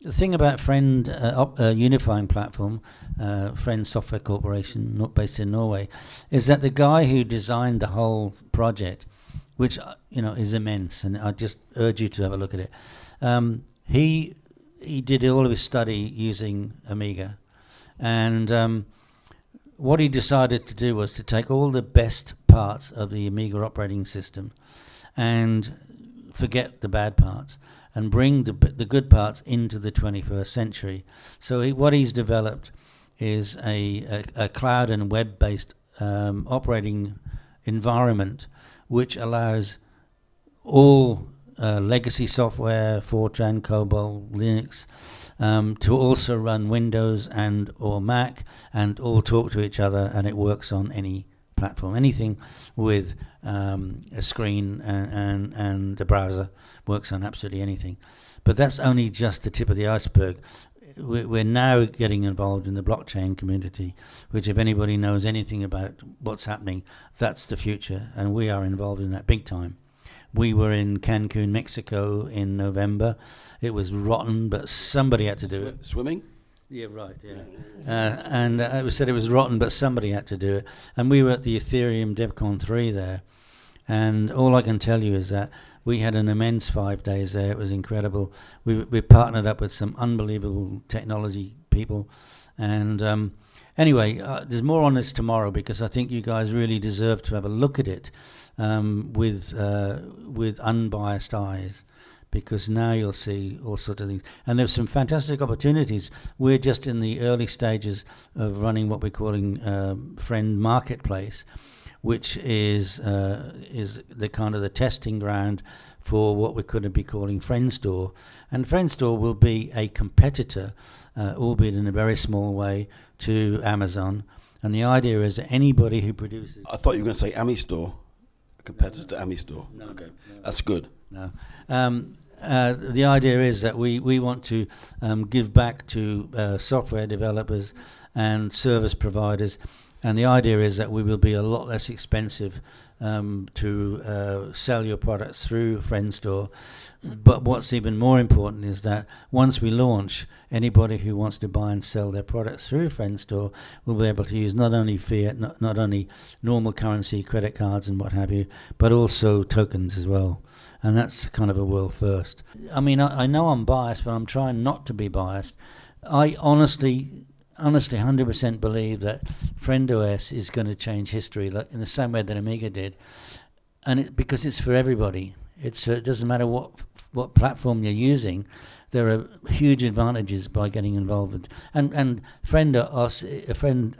The thing about Friend Unifying PLatform, Friend Software Corporation, not based in Norway, is that the guy who designed the whole project, which is immense, and I just urge you to have a look at it. He did all of his study using Amiga, and what he decided to do was to take all the best parts of the Amiga operating system and forget the bad parts and bring the good parts into the 21st century. So what he's developed is a cloud and web-based operating environment which allows all legacy software, Fortran, COBOL, Linux, to also run Windows and or Mac and all talk to each other, and it works on any platform. Anything with a screen and a browser works on absolutely anything. But that's only just the tip of the iceberg. We're now getting involved in the blockchain community, which if anybody knows anything about what's happening, that's the future, and we are involved in that big time. We were in Cancun, Mexico in November. It was rotten, but somebody had to do it. Swimming? Yeah, right, yeah. And it was said it was rotten, but somebody had to do it. And we were at the Ethereum DevCon 3 there. And all I can tell you is that we had an immense 5 days there. It was incredible. We partnered up with some unbelievable technology people. And anyway, there's more on this tomorrow because I think you guys really deserve to have a look at it with unbiased eyes, because now you'll see all sorts of things. And there's some fantastic opportunities. We're just in the early stages of running what we're calling Friend Marketplace, which is the kind of the testing ground for what we could be calling Friend Store. And Friend Store will be a competitor, albeit in a very small way, to Amazon. And the idea is that anybody who produces... I thought you were going to say Ami Store, a competitor to Ami Store. No, okay, no. That's good. No. The idea is that we want to give back to software developers and service providers, and the idea is that we will be a lot less expensive to sell your products through Friend Store. But what's even more important is that once we launch, anybody who wants to buy and sell their products through Friend Store will be able to use not only fiat, not only normal currency, credit cards and what have you, but also tokens as well. And that's kind of a world first. I mean, I know I'm biased, but I'm trying not to be biased. I honestly 100% believe that FriendOS is going to change history, like in the same way that Amiga did, and because it's for everybody. It doesn't matter what platform you're using. There are huge advantages by getting involved with. And Friend Unifying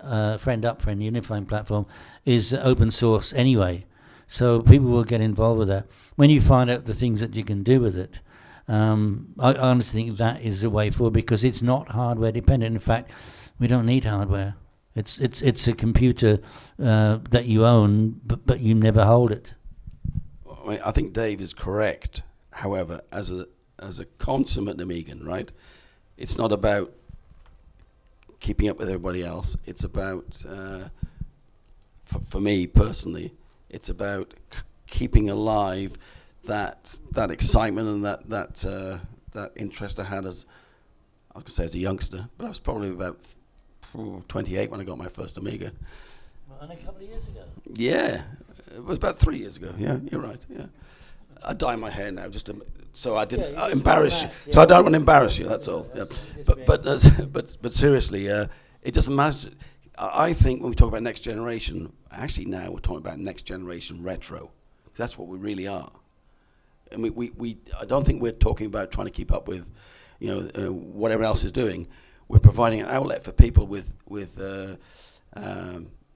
PLatform is open source anyway, so people will get involved with that. When you find out the things that you can do with it, I honestly think that is the way forward, because it's not hardware dependent. In fact, we don't need hardware. It's a computer that you own, but you never hold it. I think Dave is correct. However, as a consummate Amigan, right, it's not about keeping up with everybody else. It's about, for me personally, it's about keeping alive that excitement and that interest I had as a youngster. But I was probably about 28 when I got my first Amiga. Well, only a couple of years ago. Yeah, it was about 3 years ago. Yeah, you're right. Yeah, I dye my hair now so I didn't embarrass you. Yeah. So I don't want to embarrass you. That's all. Yeah. But seriously, it doesn't matter. I think when we talk about next generation, actually now we're talking about next generation retro. That's what we really are. I mean, I don't think we're talking about trying to keep up with, whatever else is doing. We're providing an outlet for people with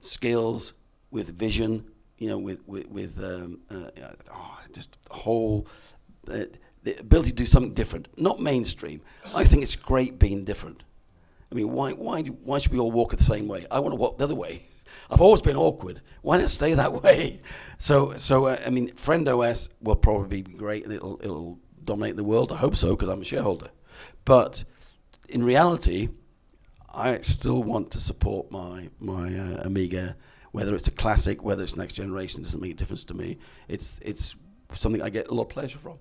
skills, with vision, just the whole the ability to do something different, not mainstream. I think it's great being different. I mean, why should we all walk the same way? I want to walk the other way. I've always been awkward. Why not stay that way? So I mean, FriendOS will probably be great, and it'll dominate the world. I hope so, because I'm a shareholder. But in reality, I still want to support my Amiga, whether it's a classic, whether it's next generation. Doesn't make a difference to me. It's something I get a lot of pleasure from.